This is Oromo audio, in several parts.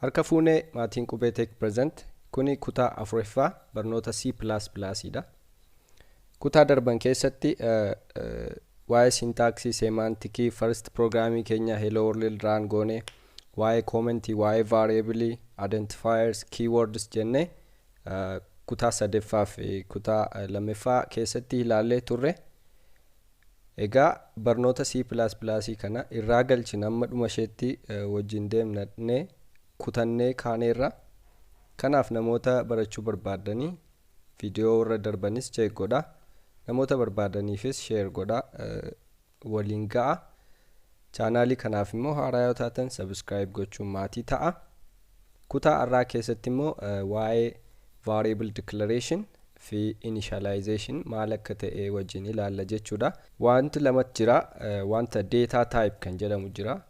Harka fuunee maatiin qubee tek present kuni kutaa afuriffaa barnoota C++ dha. Kutaa darban keessatti waa'ee syntaxii, semantikii, first programming keenya hello world run goone, waa'ee commentii, waa'ee variable, identifiers, keywords jenne kutaa sadeeffaa fi kutaa lammaffaa keessatti ilaallee turre. Egaa barnoota C++ kana irraa galchina amma dhuma isheetti wajjin deemnee kutannee kaaneerra. Kanaaf namoota barachuu barbaadanii viidiyoo irra darbanis check godha. Namoota barbaadaniifis share godha, waliin ga'a. Chaanaalii kanaaf immoo haaraa yoo taatan subscribe gochuun maatii ta'a. Kutaa irraa keessatti immoo waa'ee variable declaration fi initialization maal akka ta'e wajjin ilaalla jechuudha. Wanti lamatti jira, wanta data type kan jedhamu jira.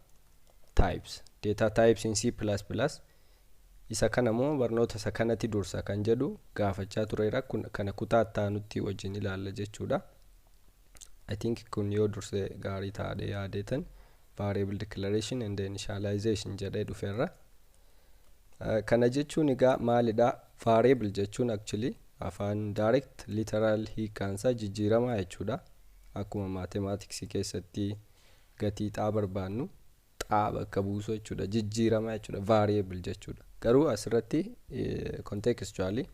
Types, data types in C++. Isa kana immoo barnoota isa kanatti dursa kan jedhu gaafachaa tureera. Kana kutaa taanutti wajjin ilaalla jechuudha. I think kun yoo durse gaarii taa'ee yaadetan variable declaration and initialization jedhee dhufeerra. Kana jechuun egaa maalidha? Variable jechuun actually afaan direct literal hiikaansa jijjiiramaa jechuudha. Akkuma mathematics keessatti gatii xaa barbaannu xaa bakka buusuu jechuudha, jijjiiramaa jechuudha, variable jechuudha. Garuu asirratti contextually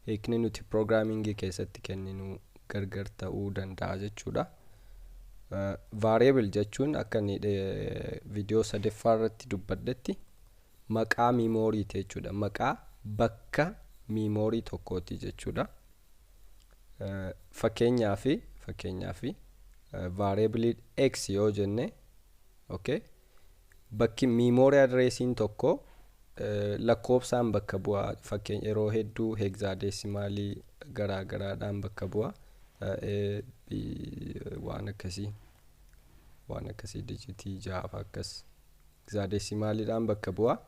hiikni nuti programming keessatti kenninu gargar ta'uu danda'a jechuudha. Variable jechuun akka viidiyoo sadeeffaa irratti dubbaddetti maqaa memory jechuudha. Maqaa bakka memory tokkooti jechuudha. Fakkeenyaaf variable x yoo jenne, okay, bakki memory addressiin tokko lakkoofsaan bakka bu'a. Fakkeenya yeroo hedduu hexadecimalii garaagaraadhaan bakka bu'a. waan akkasii digitii 6 akkas hexadecimaliidhaan bakka bu'a.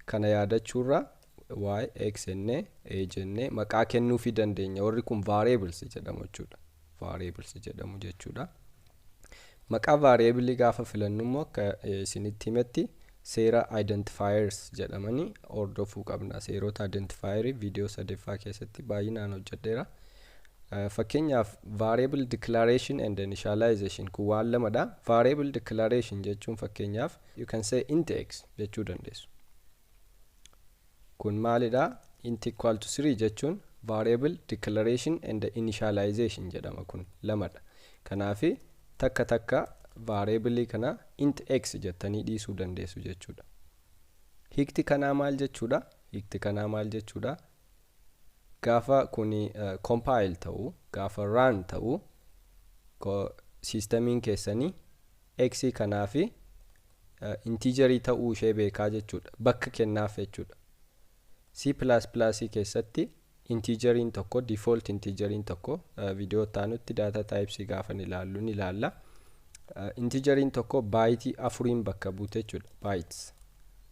Kana yaadachuurra y x jennee a jennee maqaa kennuufii dandeenya. Warri kun variables jedhamu jechuudha. Variables jedhamu jechuudha. Maqaa variable gaafa filannu immoo akka isinitti himetti seera identifiers jedhamanii hordofuu qabna. Seerota identifier viidiyoo sadeeffaa keessatti baay'inaan hojjedheera. Fakkeenyaaf variable declaration and initialization kun waan lamadha. Variable declaration jechuun fakkeenyaaf you can say int x jechuu dandeessu. Kun maalidha? Int equal to 3 jechuun variable declaration and initialization jedhama. Kun lamadha. Kanaafi takka variable kana int x jettanii dhiisuu dandeessu jechuudha. Hiikti kanaa maal jechuudha? Gaafa kuni compile ta'u, gaafa run ta'u, systemiin keessanii x kanaafi integerii ta'uu ishee beekaa jechuudha. Bakka kennaaf jechuudha. C++ keessatti integeriin tokko, default integeriin tokko viidiyoo taanutti data types gaafan ilaallu ni ilaalla. Integeriin tokko byte 4 bakka buute jechuudha. Bytes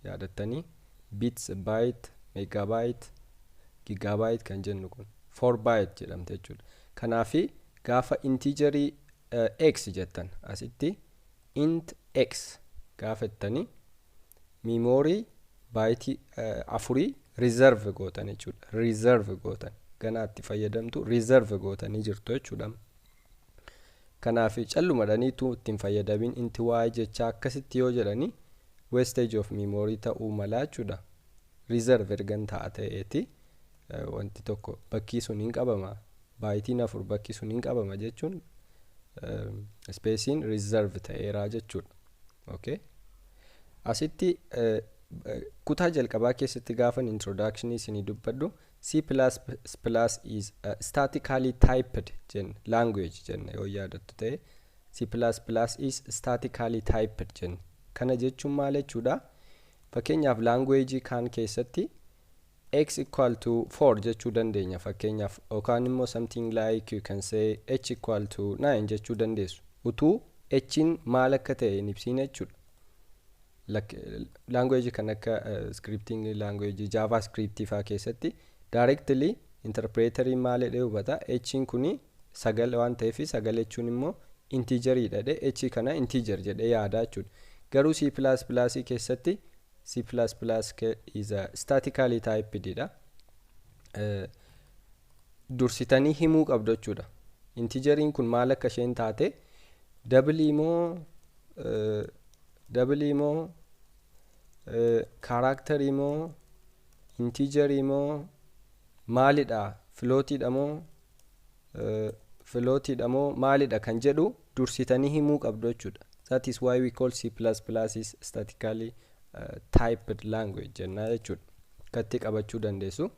yaadattanii bits, byte, megabyte, gigabyte kan jennu kun 4 byte jedhamte jechuudha. Kanaafi gaafa integerii x jettan asitti int x gaafattanii memory byte 4 reserve gootan jechuudha. Reserve gootan ganaatti fayyadamtu reserve gootanii jirtu jechuudha. Kanaafi callumadhaniitu ittiin fayyadamin inti y jecha akkasitti yoo jedhanii wastage of memory ta'uu mala jechuudha. Reserve ergan ta'a ta'eeti wanti tokko bakkii sun hin qabama. Bytiin 4 bakkii sun hin qabama jechuun spacein reserve ta'eera jechuudha. Okay. Asitti kutaa jalqabaa keessatti gaafan introduction isinii dubbadhu C++ is statically typed language jenne yoo yaadattu ta'e C++ is statically typed jenne. Kana jechuun maal jechuudha? Fakkeenyaaf language kaan keessatti x equal to 4 jechuu dandeenya. Fakkeenyaaf yookaan immoo something like you can say h equal to 9 jechuu dandeessu. Utuu h'in maal akka ta'e hin ibsiin jechuudha. Language kan akka scripting language javascript faa keessatti directly interpreter maal jedhee hubata? H'in kuni sagal waan ta'eef sagal jechuun immoo integerii dha. H kana integer jedhee yaada jechuudha. Garuu C++ keessatti C++ is a statically typed dha. Dursitanii himuu qabdu jechuudha. Integeriin kun maal akka isheen taate double moo character moo integer moo maalidha floatidha moo maalidha kan jedhu dursitanii himuu qabdu jechuudha. That is why we call C++ is statically typed language jenna jechuudha. Katti qabachuu dandeessu.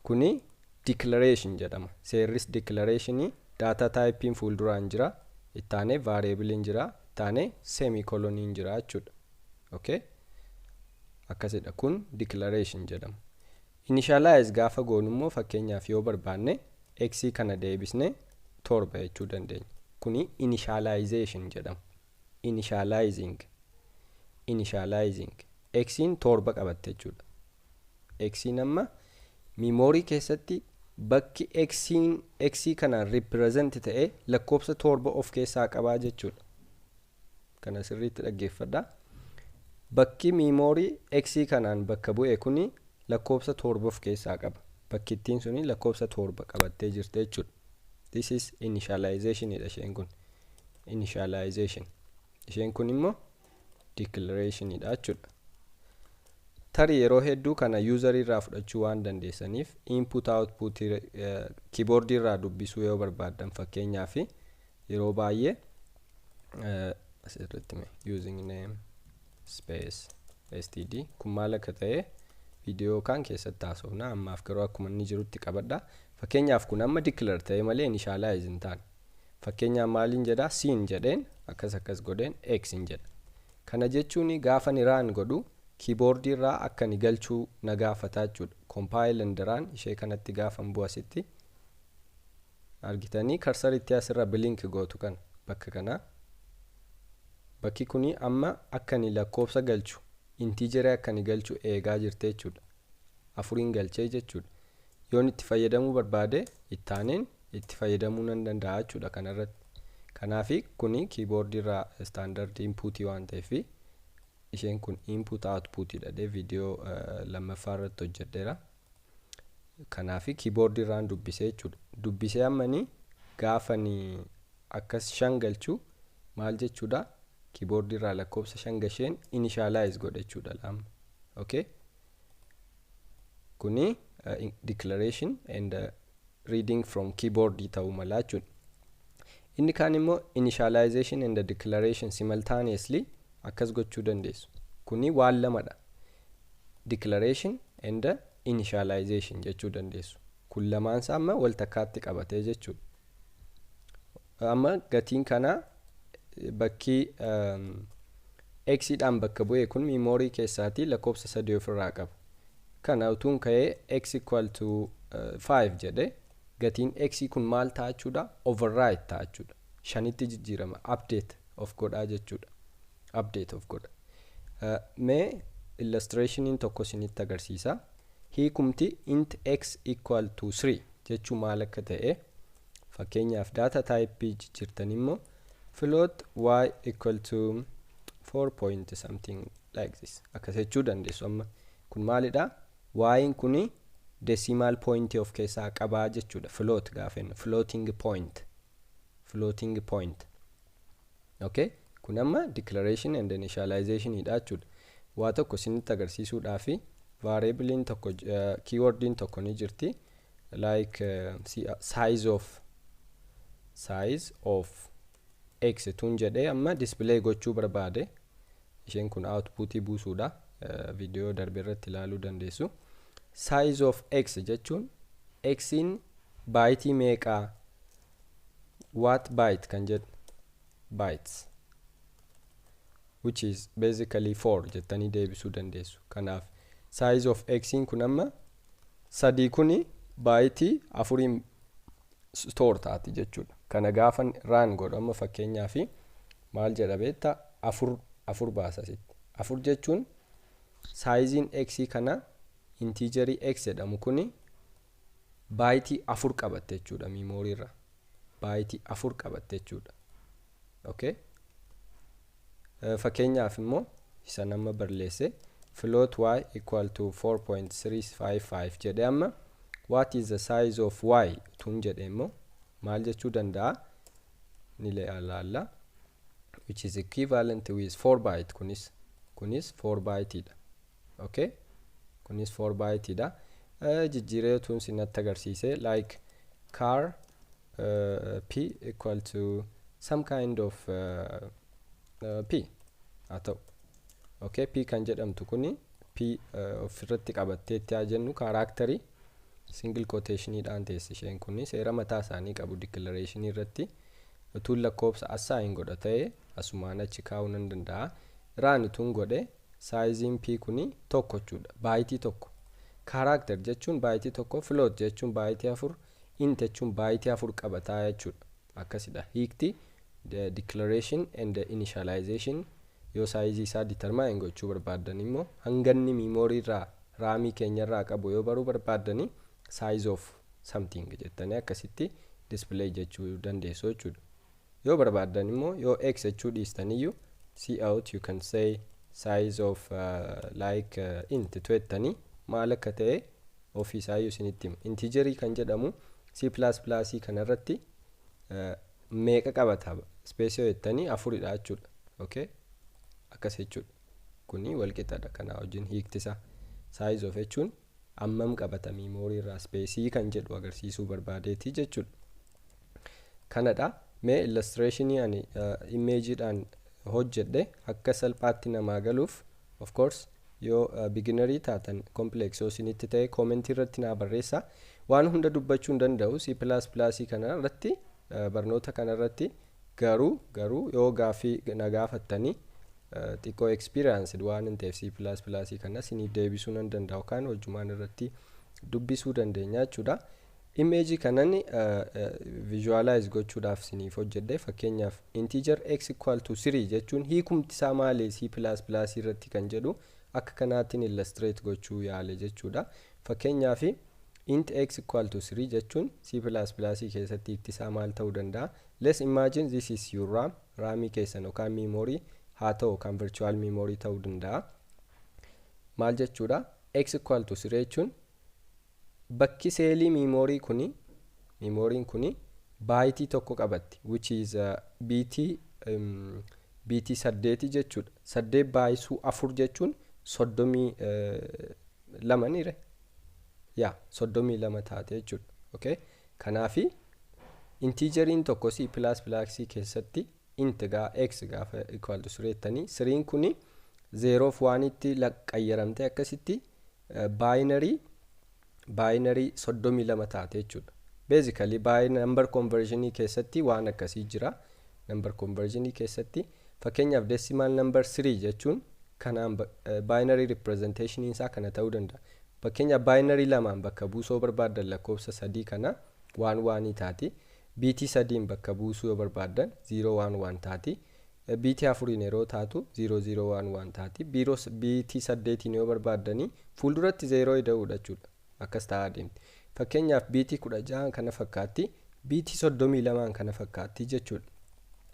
Kuni declaration jedhama. Seerris declaration data type fuulduraan jira, ittaane variable jira, ittaane semicolon jira jechuudha. Okay? Akkasidha kun declaration jedhama. Initialize gaafa goonu immoo fakkeenyaaf yoo barbaanne x kana deebisne torba jechuu dandeenya. Kuni initialization jedhama. Initializing x'n torba qabatte jechuudha. X'n amma memory keessatti bakki x kana represent ta'e lakkoofsa torba of keessaa qabaa jechuudha. Kana sirriitti dhaggeeffadhaa. Bakki memory x kanaan bakka bu'e kuni lakkoofsa torba of keessaa qaba. Bakkittiin suni lakkoofsa torba qabattee jirti jechuudha. This is initialization dha isheen kun. Initialization. Isheen kun immoo declaration dha jechuudha. Tarii yeroo hedduu kana user irraa fudhachuu waan dandeessaniif input output keyboard irraa dubbisuu yoo barbaaddan fakkeenyaaf yeroo baay'ee asirratti using name space std kun maal akka ta'e video kan keessatti taasofna. Ammaaf garuu akkuma inni jirutti qabadha. Fakkeenyaaf kun amma declare ta'e malee initialize hin taane. Fakkeenyaaf maaliin jedha sin jedheen akkas godheen x hin jedha. Kana jechuun gaafa ni run godhu keyboard irraa akka ni galchuu na gaafata jechuudha. Compile and run ishee kanatti gaafan bu'asitti argitanii cursoritti asirra blink gootu kan bakka kana. Bakki kuni amma akka ni lakkoofsa galchu integer akka ni galchu eegaa jirte jechuudha. Afuriin galchee jechuudha. Yoon itti fayyadamuu barbaade ittaaneen itti fayyadamuu nan danda'a jechuudha kanarratti. Kanaafi kuni keyboard irraa standard input waan ta'eef isheen kun input output dha video lammaffaa irratti hojjedheera. Kanaafi keyboard irraan dubbisee jechuudha. Dubbisee ammani gaafa ni akkas shan galchu maal jechuudha keyboard irraa lakkoofsa shan gasheen initialize godhe jechuudha lama. Okay? Kuni declaration and reading from keyboard ta'uu mala jechuudha. Inni kaan immoo initialization and declaration simultaneously akkas gochuu dandeessu. Kuni waan lamadha. Declaration and initialization jechuu dandeessu. Kun lamaan isaa amma wal takkaatti qabatee jechuudha. Amma gatiin kana bakki x dhaan bakka bu'e kun memory keessaati lakkoofsa 3 ofirraa qaba. Kana utuun ka'ee x equal to 5 jedhe gatiin x kun maal ta'a jechuudha override ta'a jechuudha. Shanitti jijjiirama update of godhaa jechuudha. Update of godha. Mee illustrationin tokko isinitti agarsiisa. Hiikumti int x equal to 3 jechuu maal akka ta'e fakkeenyaaf data type jijjiirtan immoo float y equal to 4 point something like this akkas jechuu dandeessu. Amma kun maalidha y'in kuni decimal point of keessaa qabaa jechuudha. Float gaafenna floating point. Okay? Kun amma declaration and initialization dha jechuudha. Waa tokko isinitti agarsiisuudhaaf variablein tokko keywordin tokko ni jirti like size of x tun jedhee amma display gochuu barbaade isheen kun output buusuudha. Video darbe irratti ilaaluu dandeessu. Size of x jechuun xin byte meeqa what byte kan jedhu bytes which is basically 4 jettanii deebisuu dandeessu. Kanaaf size of xin kun amma sadii kuni byte 4 store taati jechuudha. Kana gaafa run godhu amma fakkeenyaaf maal jedha beektaa 4 baasa sitti. 4 jechuun sizein x kana integer x jedhamu kuni byte 4 qabatte jechuudha memory irra. Byte 4 qabatte jechuudha. Okay? Fakkeenyaaf immoo isa nama barleesse float y equal to 4.355 jedhe amma what is the size of y tun jedhe immoo maal jechuu danda'a ni ilaalla which is equivalent with 4 byte kunis 4 byte dha. Okay, kunis 4 byte dha. Jijjiireetuun sinatti agarsiise like car p equal to some kind of p haa ta'u. Okay, p kan jedhamtu kuni p ofirratti qabatteetti haa jennu kaaraakterii single quotation dhaan teessi isheen kuni seera mataa isaanii qabu declaration irratti utuu lakkoofsa assign godha ta'e asumaan achi kaa'uu nan danda'a. Raan tun godhe size p kuni tokko jechuudha, byte tokko. Character jechuun byte tokko, float jechuun byte 4, int jechuun byte 4 qabataa jechuudha. Akkasidha hiikti the declaration and the initialization. Yoo size isaa determine gochuu barbaadan immoo hanganni memory irraa raamii keenya irraa qabu yoo baruu barbaadani size of something jettanii akkasitti display jechuu dandeessu jechuudha. Yoo barbaadan immoo yoo x jechuu dhiistaniyyuu see out you can say size of like int jettanii maal akka ta'e ofiisaayyuu isinitti integerii kan jedhamu C++ kana irratti meeqa qabata space yoo jettanii afuridha jechuudha. Okay, akkas jechuudha. Kuni walqixadha kana wajjin hiiktisa size of jechuun ammam qabata memory irraa space kan jedhu agarsiisuu barbaadeeti jechuudha. Kanadha mee illustration ani image dhaan hojjedhe akka salphaatti namaa galuuf of course yoo beginnerii taatan complex yoo isinitti ta'e comment irratti naa barreessa. Waan hunda dubbachuu hin danda'u C++ kana irratti barnoota kana irratti garuu yoo gaafii na gaafattanii xiqqoo experienced waan hin ta'eef C++ kana isiniif deebisuu nan danda'u kan wajjumaan irratti dubbisuu dandeenya jechuudha. Image kanan visualize gochuudhaaf isiniif hojjedhe fakkeenyaaf integer x equal to 3 jechuun hiikumti isaa maali C++ irratti kan jedhu akka kanaatiin illustrate gochuu yaale jechuudha. Fakkeenyaaf int x equal to 3 jechuun C++ keessatti hiikti isaa maal ta'uu danda'a. Let's imagine this is your RAM, raamii keessan yookaan memory haa ta'u kan virtual memory ta'uu danda'a. Maal jechuudha x equal to 3 jechuun bakki seelii memory kuni byte tokko qabatti which is bt 8 jechuudha. 8 baayisuu 4 jechuun 32 nire yaa 32 taate jechuudha. Okay, kanaafi integeriin tokko C++ keessatti int x gaafa equal to 3 tanii 3 kuni 0 fi 1 itti qayyramte akkasitti binary 32 taate jechuudha. Basically by number conversion keessatti waan akkasii jira. Number conversion keessatti fakkeenyaaf decimal number 3 jechuun kanaan binary representation isaa kana ta'uu danda'a. Fakkeenyaaf binary lamaan bakka buusuu barbaadan lakkoofsa 3 kana 11 taati. BT 3 bakka buusuu barbaadan 011 taati. BT 4 yeroo taatu 0011 taati. BT 8 yoo barbaadanii fuulduratti 0 ida'uudha jechuudha. Akkas ta'aa deemti. Fakkeenyaaf BT 16 kana fakkaatti, BT 32 kana fakkaatti jechuudha.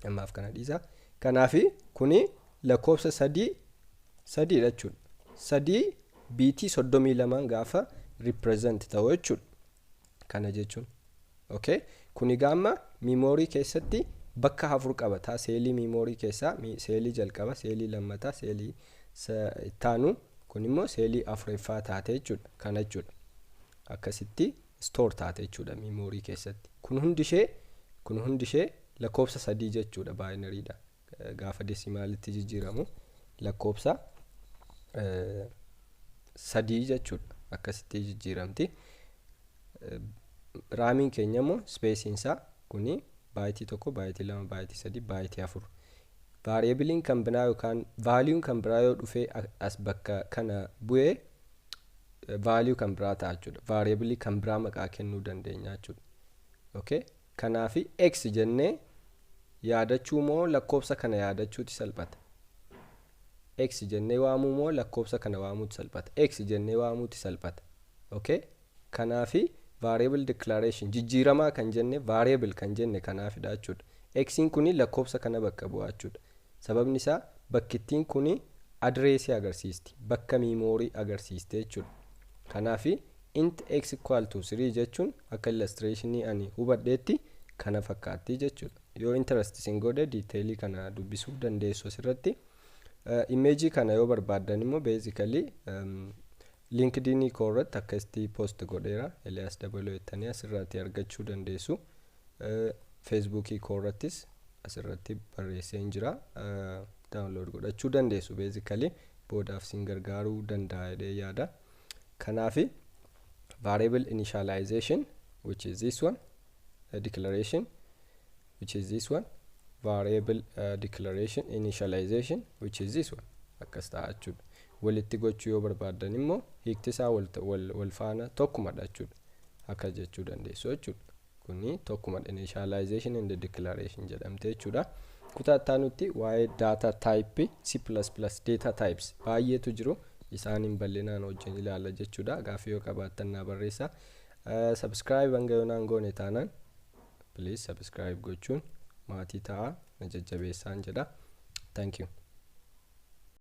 Ammaaf kana dhiisa. Kanaafi kuni lakkoofsa 3 jechuudha. 3 BT 32 gaafa represent ta'u jechuudha. Kana jechuun. Okay, kuni gaama memory keessatti bakka 4 qabata. Seelii memory keessaa seelii jalqaba, seelii lammataa, seelii taanu kun immoo seelii 4ffaa taate jechuudha. Kana jechuudha. Akkasitti store taate jechuudha memory keessatti. Kun hundi ishee lakkoofsa 3 jechuudha binary dha. Gaafa decimalitti jijjiiramu lakkoofsa 3 jechuudha. Akkasitti jijjiiramti. Raamiin keenya immoo space isaa kuni byte 1, byte 2, byte 3, byte 4. Variablein kan biraa yookaan value kan biraa yoo dhufee as bakka kana bu'ee value kan biraa ta'a jechuudha. Variable kan biraa maqaa kennuu dandeenya jechuudha. Okay, kanaafi x jennee yaadachuu moo lakkoofsa kana yaadachuuti salphata. X jennee waamuu moo lakkoofsa kana waamuuti salphata. X jennee waamuuti salphata. Okay, kanaafi variable declaration jijjiiramaa kan jenne variable kan jenne kanaafidha jechuudha. X'in kuni lakkoofsa kana bakka bu'aa jechuudha. Sababni isaa bakkittiin kuni addressii agarsiisti, bakka memory agarsiiste jechuudha. Kanaafi int x equal to 3 jechuun akka illustrationii ani hubadheetti kana fakkaatti jechuudha. Yoo interest isin godhe detailii kana dubbisuu dandeessu asirratti. Image kana yoo barbaadan immoo basically LinkedIn korratti akkasitti post godheera, Elias Debelo jettanii asirratti argachuu dandeessu. Facebook korrattis asirratti barreesseen jira, download godhachuu dandeessu. Basically boodaaf sin gargaaruu danda'a jedhee yaada. Kanaafi variable initialization, which is this one, declaration, which is this one, variable declaration initialization, which is this one. Akkas ta'a jechuudha. Walitti gochuu yoo barbaadan immoo hiikti isaa wal faana tokkumadha jechuudha. Akka jechuu dandeessu jechuudha. Kuni tokkumadha, initialization and declaration jedhamte jechuudha. Kutaa ittaanutti waa'ee data type C++ data types baay'eetu jiru. Isaanin bal'inaan wajjin ilaalla jechuudha. Gaaffii yoo qabaattan na barreessaa. Subscribe hanga yoonaan goone taanaan please subscribe gochuun maatii ta'a, na jajjabeessaan jedha. Thank you.